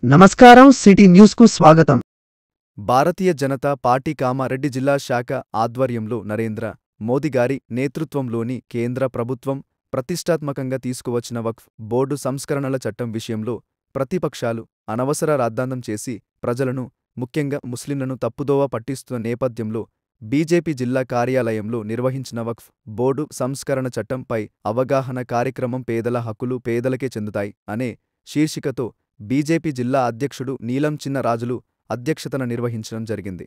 నమస్కారం city news కు స్వాగతం। భారతీయ జనతా పార్టీ కామారెడ్డి జిల్లా శాఖ ఆధ్వర్యంలో నరేంద్ర మోదీ గారి నేతృత్వంలోని కేంద్ర ప్రభుత్వం ప్రతిష్టాత్మకంగా తీసుకువచ్చిన వక్ఫ్ బోర్డు సంస్కరణల చట్టం విషయంలో ప్రతిపక్షాలు అనవసర రాద్ధాంతం చేసి ప్రజలను, ముఖ్యంగా ముస్లింలను తప్పుదోవ పట్టిస్తున్న నేపథ్యంలో బీజేపీ జిల్లా కార్యాలయంలో నిర్వహించిన వక్ఫ్ బోర్డు సంస్కరణ చట్టంపై అవగాహన కార్యక్రమం పేదల హక్కులు పేదలకే చెందుతాయి అనే శీర్షికతో బీజేపీ జిల్లా అధ్యక్షుడు నీలం చిన్నరాజులు అధ్యక్షతన నిర్వహించడం జరిగింది।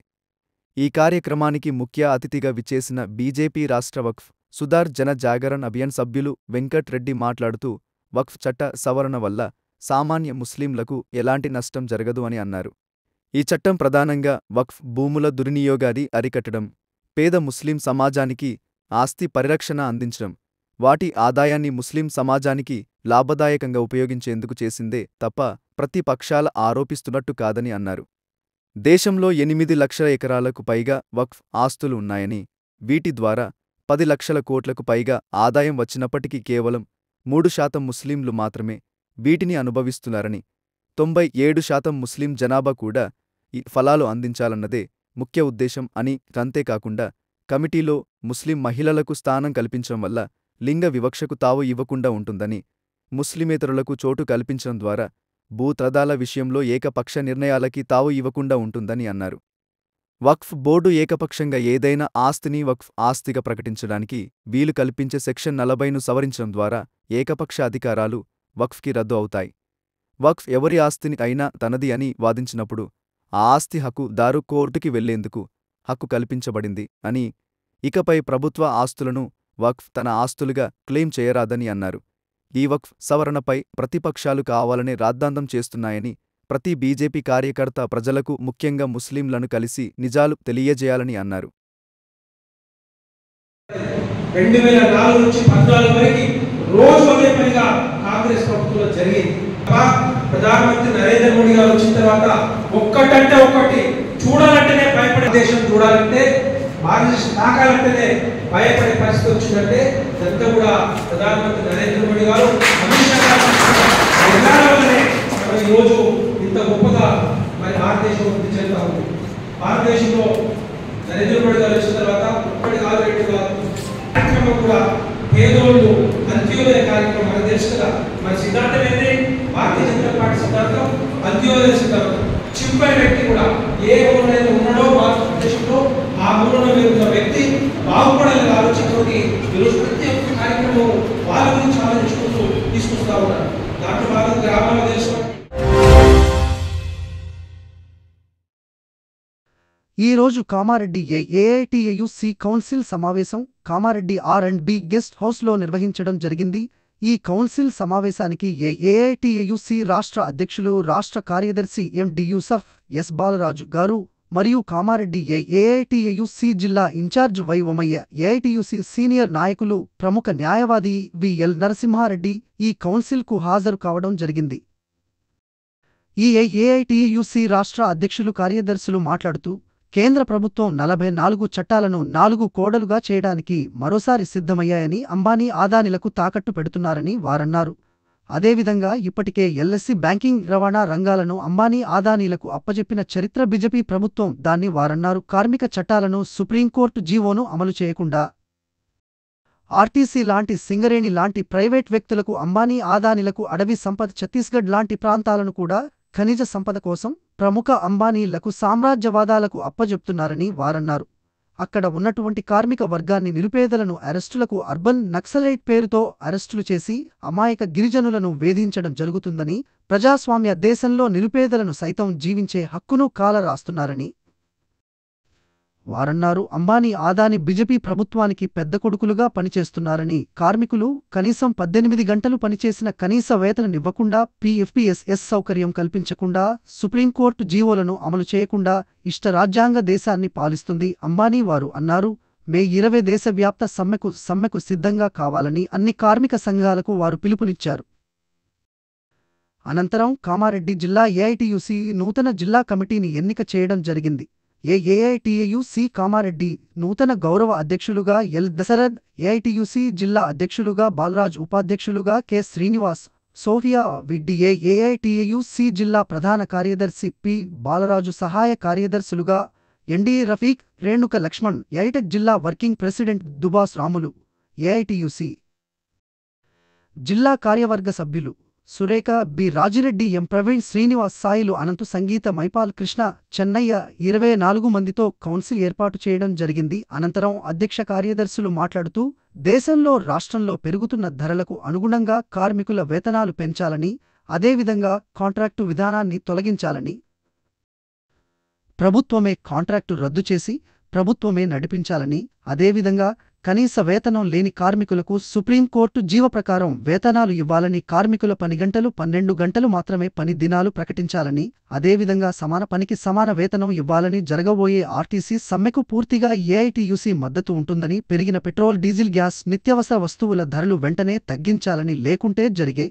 ఈ కార్యక్రమానికి ముఖ్య అతిథిగా విచ్చేసిన బీజేపీ రాష్ట్ర వక్ఫ్ సుధార్ జన జాగరణ్ అభియాన్ సభ్యులు వెంకట్ రెడ్డి మాట్లాడుతూ వక్ఫ్ చట్ట సవరణ వల్ల సామాన్య ముస్లింలకు ఎలాంటి నష్టం జరగదు అని అన్నారు। ఈ చట్టం ప్రధానంగా వక్ఫ్ భూముల దుర్వినియోగాన్ని అరికట్టడం, పేద ముస్లిం సమాజానికి ఆస్తి పరిరక్షణ అందించడం, వాటి ఆదాయాన్ని ముస్లిం సమాజానికి లాభదాయకంగా ఉపయోగించేందుకు చేసిందే తప్ప ప్రతిపక్షాల ఆరోపిస్తున్నట్టు కాదని అన్నారు। దేశంలో 8 లక్షల ఎకరాలకు పైగా వక్ఫ్ ఆస్తులు ఉన్నాయని, వీటి ద్వారా 10 లక్షల కోట్లకు పైగా ఆదాయం వచ్చినప్పటికీ కేవలం 3% ముస్లింలు మాత్రమే వీటిని అనుభవిస్తున్నారని, 97% ముస్లిం జనాభా కూడా ఈ ఫలాలు అందించాలన్నదే ముఖ్య ఉద్దేశం అని, అంతేకాకుండా కమిటీలో ముస్లిం మహిళలకు స్థానం కల్పించడం వల్ల లింగ వివక్షకు తావు ఇవ్వకుండా ఉంటుందని, ముస్లిమేతరులకు చోటు కల్పించడం ద్వారా భూతగాదాల విషయంలో ఏకపక్ష నిర్ణయాలకి తావు ఇవ్వకుండా ఉంటుందని అన్నారు। వక్ఫ్ బోర్డు ఏకపక్షంగా ఏదైనా ఆస్తిని వక్ఫ్ ఆస్తిగా ప్రకటించడానికి వీలు కల్పించే సెక్షన్ 40ను సవరించడం ద్వారా ఏకపక్ష అధికారాలు వక్ఫ్కి రద్దు అవుతాయి। వక్ఫ్ ఎవరి ఆస్తిని అయినా తనది అని వాదించినప్పుడు ఆ ఆస్తి హక్కుదారు కోర్టుకి వెళ్లేందుకు హక్కు కల్పించబడింది అని, ఇకపై ప్రభుత్వ ఆస్తులను వక్ఫ్ తన ఆస్తులుగా క్లెయిమ్ చేయరాదని అన్నారు। ఈ వక్ఫ్ సవరణపై ప్రతిపక్షాలు కావాలనే రాద్ధాంతం చేస్తున్నాయని, ప్రతి బీజేపీ కార్యకర్త ప్రజలకు, ముఖ్యంగా ముస్లింలను కలిసి నిజాలు తెలియజేయాలని అన్నారు। 2004 నుంచి 14 వరకు రోజు అదే పనిగా కాంగ్రెస్ ప్రభుత్వంలో జరిగింది। ప్రధానమంత్రి నరేంద్ర మోడీ గారు వచ్చిన తర్వాత ఒక్కటంటే ఒక్కటి చూడాలంటేనే భయపడే దేశం, చూడాలంటే మార్గదర్శనం తాకాలంటేనే భయపడే పరిస్థితి వచ్చిందంటే ఇదంతా కూడా ప్రధానమంత్రి నరేంద్ర మోడీ గారు, అమిత్ షా గారు ఈరోజు ఇంత గొప్పగా మరి భారతదేశం వృద్ధి చెందుతా ఉంది। భారతదేశంలో నరేంద్ర మోడీ గారు వచ్చిన తర్వాత ఒక్కటి కాదు, రెండు కాదు, కార్యక్రమం కూడా పేదోళ్ళు అంత్యోదయ కార్యక్రమం మనకు తెలుసు కదా। మరి సిద్ధాంతం ఏంటి? భారతీయ జనతా పార్టీ సిద్ధాంతం అంత్యోదయ సిద్ధాంతం। చిన్న వ్యక్తి కూడా ఏ ఊరిలో ఉన్నాడో భారతదేశంలో ఆ ఊరిలో ఉన్న వ్యక్తి బాగుపడాలని ఆలోచనతోటి ఈరోజు ప్రతి ఒక్క కార్యక్రమం వాళ్ళ గురించి ఆలోచించుకుంటూ తీసుకొస్తా ఉన్నారు। దాంట్లో భాగంగా గ్రామాల్లో తెలుసుకోండి। ఈ రోజు కామారెడ్డి ఏఐటియుసి కౌన్సిల్ సమావేశం కామారెడ్డి R&B గెస్ట్ హౌస్లో నిర్వహించడం జరిగింది। ఈ కౌన్సిల్ సమావేశానికి ఏఐటియుసి రాష్ట్ర అధ్యక్షులు, రాష్ట్ర కార్యదర్శి ఎండి యూసఫ్ ఎస్ బాలరాజు గారు మరియు కామారెడ్డి ఏఐటియుసి జిల్లా incharge why Umayya, AITUC senior నాయకులు, ప్రముఖ న్యాయవాది విఎల్ నరసింహారెడ్డి ఈ కౌన్సిల్కు హాజరు కావడం జరిగింది। ఈ ఏఐటియుసి రాష్ట్ర అధ్యక్షులు, కార్యదర్శులు మాట్లాడుతూ కేంద్ర ప్రభుత్వం 44 చట్టాలను 4 కోడలుగా చేయడానికి మరోసారి సిద్ధమయ్యాయని, అంబానీ ఆదానీలకు తాకట్టు పెడుతున్నారని వారన్నారు। అదేవిధంగా ఇప్పటికే ఎల్ఐసి, బ్యాంకింగ్, రవాణా రంగాలను అంబానీ ఆదానీలకు అప్పజెప్పిన చరిత్ర బీజేపీ ప్రభుత్వం దాన్ని వారన్నారు। కార్మిక చట్టాలను, సుప్రీంకోర్టు జీవోను అమలు చేయకుండా ఆర్టీసీ లాంటి, సింగరేణి లాంటి ప్రైవేట్ వ్యక్తులకు, అంబానీ ఆదానీలకు అడవి సంపద, ఛత్తీస్గఢ్ లాంటి ప్రాంతాలను కూడా ఖనిజ సంపద కోసం ప్రముఖ అంబానీలకు, సామ్రాజ్యవాదాలకు అప్పజెప్తున్నారని వారన్నారు। అక్కడ ఉన్నటువంటి కార్మిక వర్గాన్ని, నిరుపేదలను అరెస్టులకు, అర్బన్ నక్సలైట్ పేరుతో అరెస్టులు చేసి అమాయక గిరిజనులను వేధించడం జరుగుతుందని, ప్రజాస్వామ్య దేశంలో నిరుపేదలను సైతం జీవించే హక్కును కాలరాస్తున్నారని వారన్నారు। అంబానీ, ఆదానీ బీజేపీ ప్రభుత్వానికి పెద్ద కొడుకులుగా పనిచేస్తున్నారని, కార్మికులు కనీసం 18 గంటలు పనిచేసిన కనీస వేతననివ్వకుండా, పీఎఫ్పీఎస్ఎస్ సౌకర్యం కల్పించకుండా, సుప్రీంకోర్టు జీవోలను అమలు చేయకుండా ఇష్టరాజ్యాంగ దేశాన్ని పాలిస్తుంది అంబానీ వారు అన్నారు। మే 20 దేశవ్యాప్త సమ్మెకు సిద్ధంగా కావాలని అన్ని కార్మిక సంఘాలకు వారు పిలుపునిచ్చారు। అనంతరం కామారెడ్డి జిల్లా ఏఐటియుసి నూతన జిల్లా కమిటీని ఎన్నిక చేయడం జరిగింది। ఏఐటియుసి కామారెడ్డి నూతన గౌరవ అధ్యక్షులుగా ఎల్ దశరథ్, ఏఐటియుసి జిల్లా అధ్యక్షులుగా బాలరాజ్, ఉపాధ్యక్షులుగా కె శ్రీనివాస్, సోఫియా విడ్డిఏ ఏఐటియుసి జిల్లా ప్రధాన కార్యదర్శి పి బాలరాజు సహాయ కార్యదర్శులుగా ఎన్డి రఫీక్, రేణుక లక్ష్మణ్, ఏఐటెక్ జిల్లా working president Dubas Ramulu, AITUC జిల్లా కార్యవర్గ సభ్యులు సురేఖ, బి రాజిరెడ్డి, ఎం ప్రవీణ్, శ్రీనివాస్, సాయిలు, అనంతు, సంగీత, మైపాల్ కృష్ణ, చెన్నయ్య 24 మందితో కౌన్సిల్ ఏర్పాటు చేయడం జరిగింది. అనంతరం అధ్యక్ష కార్యదర్శులు మాట్లాడుతూ దేశంలో రాష్ట్రంలో పెరుగుతున్న ధరలకు అనుగుణంగా కార్మికుల వేతనాలు పెంచాలని, అదేవిధంగా కాంట్రాక్టు విధానాన్ని తొలగించాలని, ప్రభుత్వమే కాంట్రాక్టు రద్దు చేసి ప్రభుత్వమే నడిపించాలని, అదేవిధంగా కనీస వేతనం లేని కార్మికులకు సుప్రీంకోర్టు జీవ ప్రకారం వేతనాలు ఇవ్వాలని, కార్మికుల పని గంటలు 12 గంటలు మాత్రమే పని దినాలు ప్రకటించాలని, అదేవిధంగా సమాన పనికి సమాన వేతనం ఇవ్వాలని, జరగబోయే ఆర్టీసీ సమ్మెకు పూర్తిగా ఏఐటియుసి మద్దతు ఉంటుందని, పెరిగిన పెట్రోల్, డీజిల్, గ్యాస్, నిత్యావసర వస్తువుల ధరలు వెంటనే తగ్గించాలని, లేకుంటే జరిగే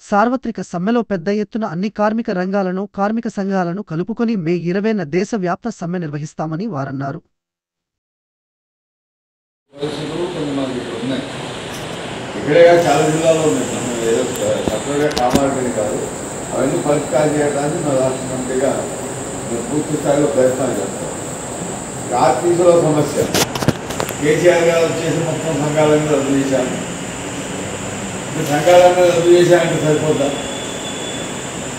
సార్వత్రిక సమ్మెలో పెద్ద ఎత్తున అన్ని కార్మిక రంగాలను, కార్మిక సంఘాలను కలుపుకొని మే 20న దేశవ్యాప్త సమ్మె నిర్వహిస్తామని వారన్నారు. ఇక్కడే చాలా జిల్లాలో ఉన్నాయి, ఏదో సపరేట్గా కామారెడ్డి కాదు, అవన్నీ పరిష్కారం చేయడానికి మా రాష్ట్ర కమిటీగా పూర్తి స్థాయిలో ప్రయత్నాలు చేస్తాం. ఆర్టీసీలో సమస్య కేసీఆర్ గారు వచ్చేసి మొత్తం సంఘాలన్నీ రద్దు చేశాను. సంఘాలన్నీ రద్దు చేశానంటే సరిపోద్దా?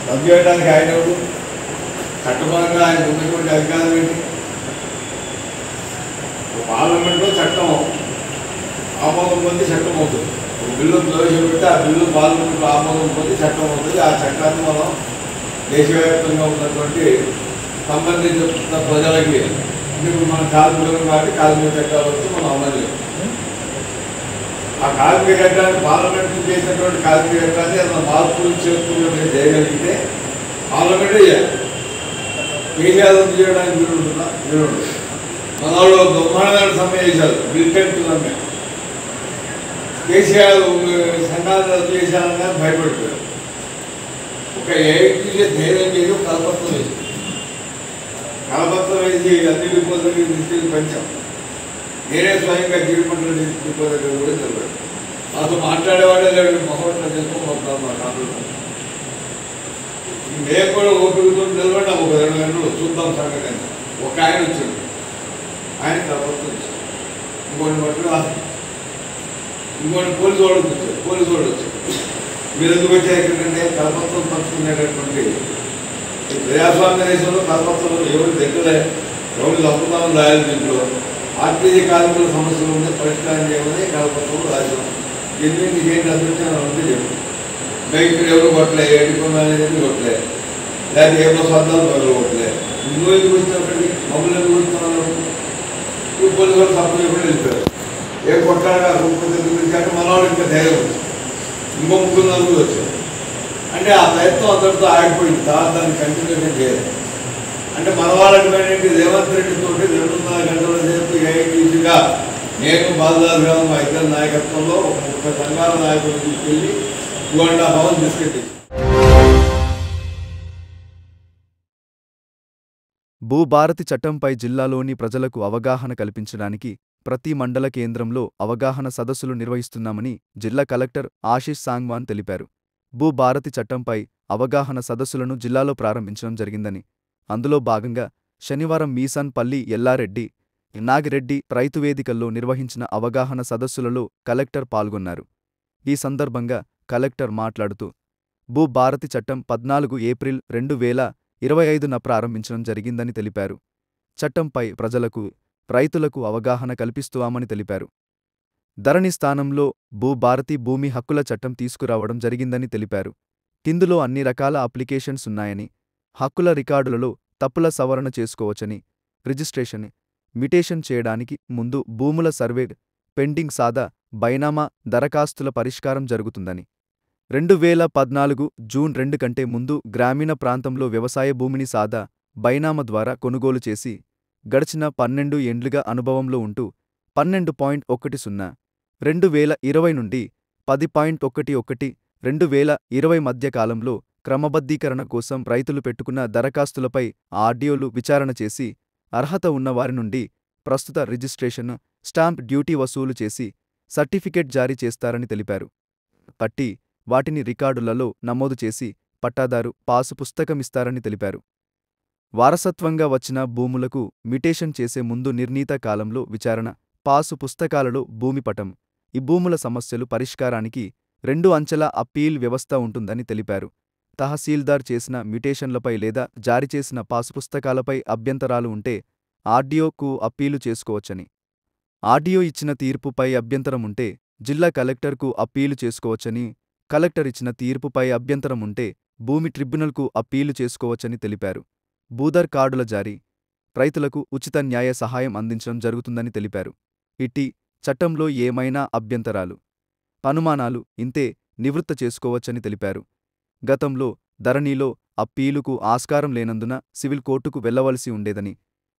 రద్దు చేయడానికి ఆయన చట్టపరంగా ఆయన ఉన్నటువంటి అధికారం ఏంటి? పార్లమెంట్లో చట్టం ఆమోదం పొంది చట్టం అవుతుంది. ఒక బిల్లు ప్రవేశపెట్టి ఆ బిల్లు పార్లమెంట్లో ఆమోదం పొంది చట్టం అవుతుంది. ఆ చట్టాన్ని మనం దేశవ్యాప్తంగా ఉన్నటువంటి సంబంధిత ప్రజలకి, ఇప్పుడు మన కార్మికులు కాబట్టి కార్మిక చట్టాలు వచ్చి మనం అమలు చేస్తాం. ఆ కార్మిక చట్టాన్ని పార్లమెంట్ చేసినటువంటి కార్మిక చట్టాన్ని ఏదైనా మార్పులు చేర్పులు చేయగలిగితే పార్లమెంటే చేయాలి. కేసీఆర్ చేయడానికి వీలు ఉంటుందా? వీలు ఉంటుంది. మన వాళ్ళు బ్రహ్మాండమైన సమ్మె చేశారు, బిల్టెంట్ సమ్మె. కేసీఆర్ సంఘాలు రద్దు చేశారని భయపడిపోయారు. ఒక ఏఐటీసీ ధైర్యం చేసి కలపత్రం వేసి అన్ని డిపో దగ్గర తీసుకెళ్ళి పెంచాం. నేనే స్వయంగా జీడిపంటలు డిపో దగ్గర కూడా తెలిపాడు. మాతో మాట్లాడేవాడే లేడు, మహోట్లో చేసుకోబోతున్నారు మా కాంగ్రెస్. మేము కూడా ఓపికతో నిలబడి ఒక 2 గంటలు చూద్దాం సంగతి. ఒక ఆయన వచ్చాడు, ఆయన కలపత్రం వచ్చాడు. ఇంకోటి పోలీసు వాడు వచ్చాడు. మీరు ఎందుకు వచ్చారు ఎక్కడికంటే కలపత్రం పంచుకునేటటువంటి ప్రజాస్వామ్య దేశంలో కలపత్రం ఎవరు దగ్గరే, ఎవరు తప్పుతామని రాయాలి. దీంట్లో ఆర్టీసీ కార్మికుల సమస్యలు ఉంటే పరిష్కారం చేయమని కలపత్రం రాశాం. ఎందుకు ఏంటి అదృష్టం ఉంటే చెప్పు. మేము ఇక్కడ ఎవరు కొట్టలే, ఏడుకోమని అనేది కొట్టలే, లేకపోతే ఏ స్వార్థాలు మొదలు కొట్టలే. నువ్వు ఎందుకు వచ్చినప్పటికీ మమ్మల్ని ఎందుకు వస్తున్నాను? పోలీసు వాళ్ళు తప్పు చెప్పి వెళ్ళిపోయారు. ఏ కొట్టాగా గురించి మన వాళ్ళు ఇంకా ధైర్యం వచ్చింది. ఇంకో 3 వచ్చారు. అంటే ఆ ప్రయత్నం అందరితో ఆగిపోయింది. దాన్ని కంటిన్యూషన్ చేయాలి. అంటే మన వాళ్ళకి రేవంత్ రెడ్డితో 2.5 గంటల సేపు ఏఐటీసీగా నేను బాలరాజు గారు మా ఇద్దరు నాయకత్వంలో 30 సంఘాల నాయకులు తీసుకెళ్ళి 2.5 అవర్స్ బిస్కెట్. భూభారతి చట్టంపై జిల్లాలోని ప్రజలకు అవగాహన కల్పించడానికి ప్రతి మండల కేంద్రంలో అవగాహన సదస్సులు నిర్వహిస్తున్నామని జిల్లా కలెక్టర్ ఆశీష్ సాంగ్వాన్ తెలిపారు. భూభారతి చట్టంపై అవగాహన సదస్సులను జిల్లాలో ప్రారంభించడం జరిగిందని, అందులో భాగంగా శనివారం మీసాన్పల్లి, ఎల్లారెడ్డి, నాగిరెడ్డి రైతు వేదికల్లో నిర్వహించిన అవగాహన సదస్సులలో కలెక్టర్ పాల్గొన్నారు. ఈ సందర్భంగా కలెక్టర్ మాట్లాడుతూ భూభారతి చట్టం 14 ఏప్రిల్ 2025న ప్రారంభించడం జరిగిందని తెలిపారు. చట్టంపై ప్రజలకు, రైతులకు అవగాహన కల్పిస్తామని తెలిపారు. ధరణి స్థానంలో భూభారతి భూమి హక్కుల చట్టం తీసుకురావడం జరిగిందని తెలిపారు. ఇందులో అన్ని రకాల అప్లికేషన్స్ ఉన్నాయని, హక్కుల రికార్డులలో తప్పుల సవరణ చేసుకోవచ్చని, రిజిస్ట్రేషన్, మిటేషన్ చేయడానికి ముందు భూముల సర్వే, పెండింగ్ సాదా, బైనామా దరఖాస్తుల పరిష్కారం జరుగుతుందని, 2014 జూన్ 2 కంటే ముందు గ్రామీణ ప్రాంతంలో వ్యవసాయ భూమిని సాదా, బైనామా ద్వారా కొనుగోలు చేసి గడిచిన 12 ఏండ్లుగా అనుభవంలో ఉంటూ 12.10, 2020 నుండి 10.11, 2020 మధ్య కాలంలో క్రమబద్ధీకరణ కోసం రైతులు పెట్టుకున్న దరఖాస్తులపై ఆర్డీఓలు విచారణ చేసి అర్హత ఉన్నవారి నుండి ప్రస్తుత రిజిస్ట్రేషన్, స్టాంప్ డ్యూటీ వసూలు చేసి సర్టిఫికేట్ జారీ చేస్తారని తెలిపారు. పట్టి వాటిని రికార్డులలో నమోదు చేసి పట్టాదారు పాసు పుస్తకమిస్తారని తెలిపారు. వారసత్వంగా వచ్చిన భూములకు మ్యుటేషన్ చేసే ముందు నిర్ణీత కాలంలో విచారణ, పాసు పుస్తకాలలో భూమి పటం, ఈ భూముల సమస్యలు పరిష్కారానికి 2 అంచెల అప్పీల్ వ్యవస్థ ఉంటుందని తెలిపారు. తహసీల్దార్ చేసిన మ్యుటేషన్లపై లేదా జారీ చేసిన పాసు పుస్తకాలపై అభ్యంతరాలు ఉంటే ఆర్డీఓకు అప్పీలు చేసుకోవచ్చని, ఆర్డీఓ ఇచ్చిన తీర్పుపై అభ్యంతరం ఉంటే జిల్లా కలెక్టర్కు అప్పీలు చేసుకోవచ్చని, కలెక్టర్ ఇచ్చిన తీర్పుపై అభ్యంతరం ఉంటే భూమి ట్రిబ్యునల్కు అప్పీలు చేసుకోవచ్చని తెలిపారు. భూధర్ కార్డుల జారీ, రైతులకు ఉచిత న్యాయ సహాయం అందించడం జరుగుతుందని తెలిపారు. ఇట్టి చట్టంలో ఏమైనా అభ్యంతరాలు, అనుమానాలు ఇంతే నివృత్త చేసుకోవచ్చని తెలిపారు. గతంలో ధరణిలో అప్పీలుకు ఆస్కారం లేనందున సివిల్ కోర్టుకు వెళ్లవలసి ఉండేదని,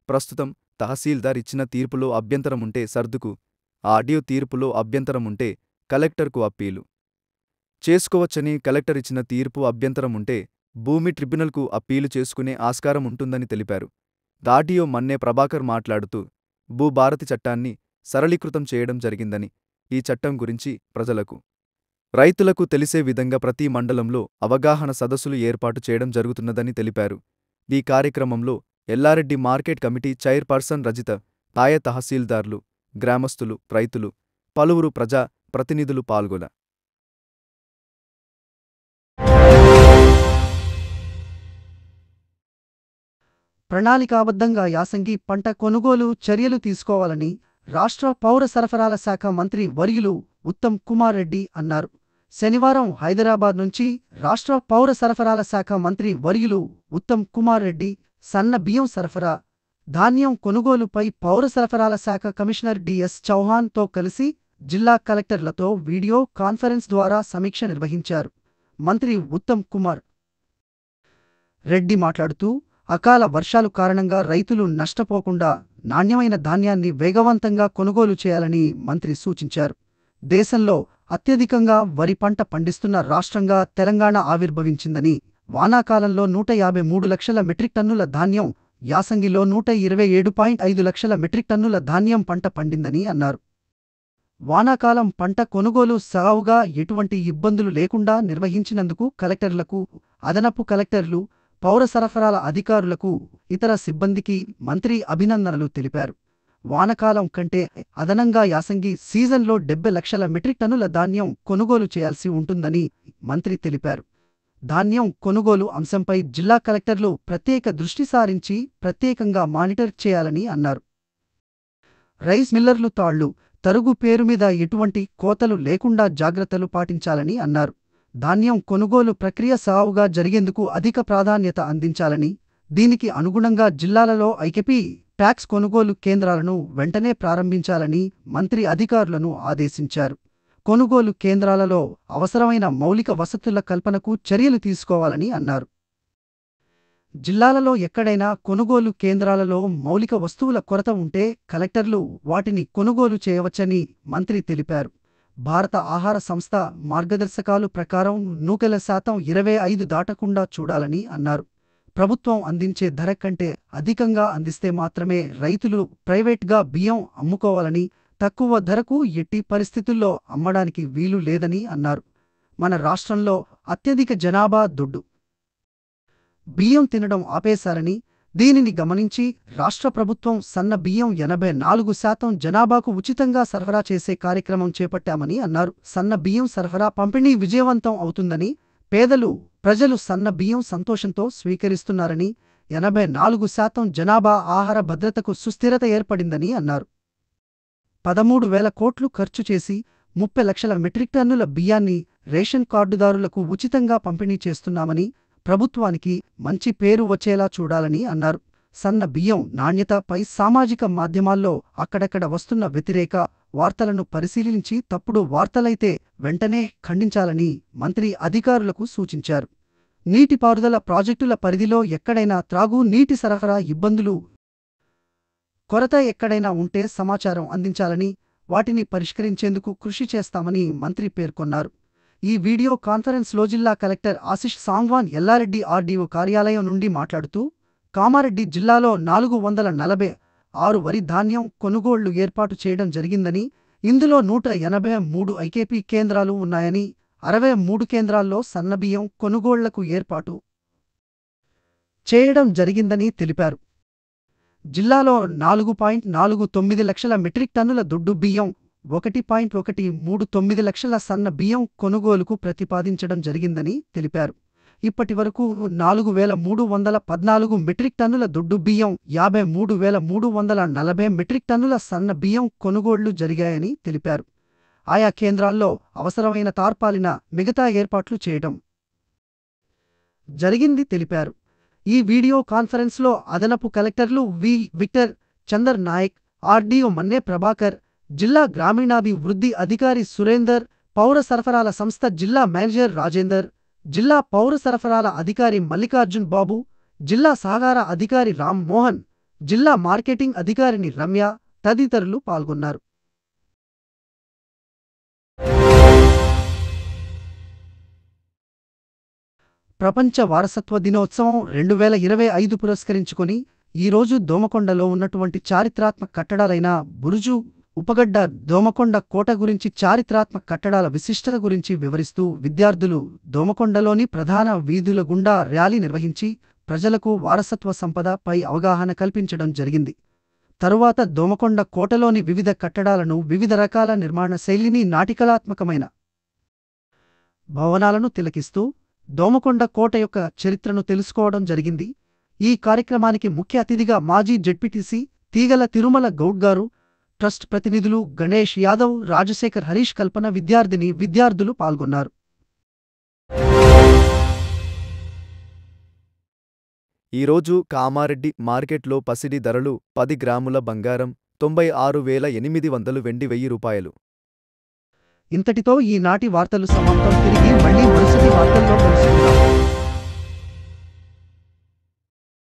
ప్రస్తుతం తహసీల్దార్ ఇచ్చిన తీర్పులో అభ్యంతరముంటే సర్దుకు, ఆర్డీఓ తీర్పులో అభ్యంతరముంటే కలెక్టర్కు అప్పీలు చేసుకోవచ్చని, కలెక్టర్ ఇచ్చిన తీర్పు అభ్యంతరముంటే భూమి ట్రిబ్యునల్కు అప్పీలు చేసుకునే ఆస్కారం ఉంటుందని తెలిపారు. ఆర్డీఓ మన్నే ప్రభాకర్ మాట్లాడుతూ భూభారతి చట్టాన్ని సరళీకృతం చేయడం జరిగిందని, ఈ చట్టం గురించి ప్రజలకు, రైతులకు తెలిసే విధంగా ప్రతి మండలంలో అవగాహన సదస్సులు ఏర్పాటు చేయడం జరుగుతున్నదని తెలిపారు. ఈ కార్యక్రమంలో Yellareddy market committee chairperson Rajitha, తాయ తహసీల్దార్లు, గ్రామస్తులు, రైతులు, పలువురు ప్రజా ప్రతినిధులు పాల్గొన. ప్రణాళికాబద్ధంగా యాసంగి పంట కొనుగోలు చర్యలు తీసుకోవాలని రాష్ట్ర పౌర సరఫరాల శాఖ మంత్రి వర్యులు ఉత్తమ్ కుమార్ రెడ్డి అన్నారు. శనివారం హైదరాబాద్ నుంచి రాష్ట్ర పౌర సరఫరాల శాఖ మంత్రి వర్యులు ఉత్తమ్ కుమార్ రెడ్డి సన్న బియ్యం సరఫరా, ధాన్యం కొనుగోలుపై పౌర సరఫరాల శాఖ కమిషనర్ డిఎస్ చౌహాన్తో కలిసి జిల్లా కలెక్టర్లతో వీడియో కాన్ఫరెన్స్ ద్వారా సమీక్ష నిర్వహించారు. మంత్రి ఉత్తమ్ కుమార్ రెడ్డి మాట్లాడుతూ అకాల వర్షాలు కారణంగా రైతులు నష్టపోకుండా నాణ్యమైన ధాన్యాన్ని వేగవంతంగా కొనుగోలు చేయాలని మంత్రి సూచించారు. దేశంలో అత్యధికంగా వరి పంట పండిస్తున్న రాష్ట్రంగా తెలంగాణ ఆవిర్భవించిందని, వానాకాలంలో 153 లక్షల మెట్రిక్ టన్నుల ధాన్యం, యాసంగిలో 127.5 లక్షల మెట్రిక్ టన్నుల ధాన్యం పంట పండిందని అన్నారు. వానాకాలం పంట కొనుగోలు సజావుగా ఎటువంటి ఇబ్బందులు లేకుండా నిర్వహించినందుకు కలెక్టర్లకు, అదనపు కలెక్టర్లు, పౌర సరఫరాల అధికారులకు, ఇతర సిబ్బందికి మంత్రి అభినందనలు తెలిపారు. వానకాలం కంటే అదనంగా యాసంగి సీజన్లో 70 లక్షల మెట్రిక్ టన్నుల ధాన్యం కొనుగోలు చేయాల్సి ఉంటుందని మంత్రి తెలిపారు. ధాన్యం కొనుగోలు అంశంపై జిల్లా కలెక్టర్లు ప్రత్యేక దృష్టి సారించి ప్రత్యేకంగా మానిటర్ చేయాలని అన్నారు. రైస్ మిల్లర్లు తాళ్లు, తరుగు పేరు మీద ఎటువంటి కోతలు లేకుండా జాగ్రత్తలు పాటించాలని అన్నారు. ధాన్యం కొనుగోలు ప్రక్రియ సజావుగా జరిగేందుకు అధిక ప్రాధాన్యత అందించాలని, దీనికి అనుగుణంగా జిల్లాలలో ఐకేపీ ట్యాక్స్ కొనుగోలు కేంద్రాలను వెంటనే ప్రారంభించాలని మంత్రి అధికారులను ఆదేశించారు. కొనుగోలు కేంద్రాలలో అవసరమైన మౌలిక వసతుల కల్పనకు చర్యలు తీసుకోవాలని అన్నారు. జిల్లాలలో ఎక్కడైనా కొనుగోలు కేంద్రాలలో మౌలిక వస్తువుల కొరత ఉంటే కలెక్టర్లు వాటిని కొనుగోలు చేయవచ్చని మంత్రి తెలిపారు. భారత ఆహార సంస్థ మార్గదర్శకాలు ప్రకారం నూకల శాతం 25 దాటకుండా చూడాలని అన్నారు. ప్రభుత్వం అందించే ధర కంటే అధికంగా అందిస్తే మాత్రమే రైతులు ప్రైవేట్గా బియ్యం అమ్ముకోవాలని, తక్కువ ధరకు ఎట్టి పరిస్థితుల్లో అమ్మడానికి వీలు లేదని అన్నారు. మన రాష్ట్రంలో అత్యధిక జనాభా దొడ్డు బియ్యం తినడం ఆపేశారని, దీనిని గమనించి రాష్ట్ర ప్రభుత్వం సన్న బియ్యం 84% జనాభాకు ఉచితంగా సరఫరా చేసే కార్యక్రమం చేపట్టామని అన్నారు. సన్న బియ్యం సరఫరా పంపిణీ విజయవంతం అవుతుందని, పేదలు, ప్రజలు సన్న బియ్యం సంతోషంతో స్వీకరిస్తున్నారని, 84% జనాభా ఆహార భద్రతకు సుస్థిరత ఏర్పడిందని అన్నారు. 13,000 కోట్లు ఖర్చు చేసి 30 లక్షల మెట్రిక్ టన్నుల బియ్యాన్ని రేషన్ కార్డుదారులకు ఉచితంగా పంపిణీ చేస్తున్నామని, ప్రభుత్వానికి మంచి పేరు వచ్చేలా చూడాలని అన్నారు. సన్న బియ్యం నాణ్యతపై సామాజిక మాధ్యమాల్లో అక్కడక్కడ వస్తున్న వ్యతిరేక వార్తలను పరిశీలించి తప్పుడు వార్తలైతే వెంటనే ఖండించాలని మంత్రి అధికారులకు సూచించారు. నీటిపారుదల ప్రాజెక్టుల పరిధిలో ఎక్కడైనా త్రాగు నీటి సరఫరా ఇబ్బందులు, కొరత ఎక్కడైనా ఉంటే సమాచారం అందించాలని, వాటిని పరిష్కరించేందుకు కృషి చేస్తామని మంత్రి పేర్కొన్నారు. ఈ వీడియో కాన్ఫరెన్స్లో జిల్లా కలెక్టర్ ఆశిష్ సాంగ్వాన్ ఎల్లారెడ్డి ఆర్డీఓ కార్యాలయం నుండి మాట్లాడుతూ, కామారెడ్డి జిల్లాలో 446 వరి ధాన్యం కొనుగోళ్లు ఏర్పాటు చేయడం జరిగిందని, ఇందులో 183 ఐకేపీ కేంద్రాలు ఉన్నాయని, 63 కేంద్రాల్లో సన్నబియ్యం కొనుగోళ్లకు ఏర్పాటు చేయడం జరిగిందని తెలిపారు. జిల్లాలో 4.49 లక్షల మెట్రిక్ టన్నుల దొడ్డు బియ్యం, 1.139 లక్షల సన్న బియ్యం కొనుగోలుకు ప్రతిపాదించడం జరిగిందని తెలిపారు. ఇప్పటివరకు 4,314 మెట్రిక్ టన్నుల దొడ్డు బియ్యం, 53,340 మెట్రిక్ టన్నుల సన్న బియ్యం కొనుగోళ్లు జరిగాయని తెలిపారు. ఆయా కేంద్రాల్లో అవసరమైన తార్పాలిన మిగతా ఏర్పాట్లు చేయడం జరిగింది తెలిపారు. ఈ వీడియో కాన్ఫరెన్స్లో అదనపు కలెక్టర్లు వి. విక్టర్ చందర్ నాయక్, ఆర్డీఓ మన్నే ప్రభాకర్, జిల్లా గ్రామీణాభివృద్ధి అధికారి సురేందర్, పౌర సరఫరాల సంస్థ జిల్లా మేనేజర్ రాజేందర్, జిల్లా పౌర సరఫరాల అధికారి మల్లికార్జున్ బాబు, జిల్లా సహకార అధికారి రామ్ మోహన్, జిల్లా మార్కెటింగ్ అధికారిని రమ్య తదితరులు పాల్గొన్నారు. ప్రపంచ వారసత్వ దినోత్సవం 2025 పురస్కరించుకొని ఈరోజు దోమకొండలో ఉన్నటువంటి చారిత్రాత్మక కట్టడాలైన బురుజు, ఉపగడ్డ, దోమకొండ కోట గురించి, చారిత్రాత్మక కట్టడాల విశిష్టత గురించి వివరిస్తూ విద్యార్థులు దోమకొండలోని ప్రధాన వీధుల గుండా ర్యాలీ నిర్వహించి ప్రజలకు వారసత్వ సంపద పై అవగాహన కల్పించడం జరిగింది. తరువాత దోమకొండ కోటలోని వివిధ కట్టడాలను, వివిధ రకాల నిర్మాణ శైలిని, నాటికలాత్మకమైన భవనాలను తిలకిస్తూ దోమకొండ కోట యొక్క చరిత్రను తెలుసుకోవడం జరిగింది. ఈ కార్యక్రమానికి ముఖ్య అతిథిగా మాజీ జెడ్పీటీసీ తీగల తిరుమల గౌడ్ గారు, ట్రస్ట్ ప్రతినిధులు గణేష్ యాదవ్, రాజశేఖర్, హరీష్, కల్పన, విద్యార్థులు పాల్గొన్నారు. ఈరోజు కామారెడ్డి మార్కెట్లో పసిడి ధరలు 10 గ్రాముల బంగారం 96,800 వెండి, 1000 రూపాయలు. ఇంతటితో ఈనాటి వార్తలు సమాప్తం. తిరిగి మళ్ళీ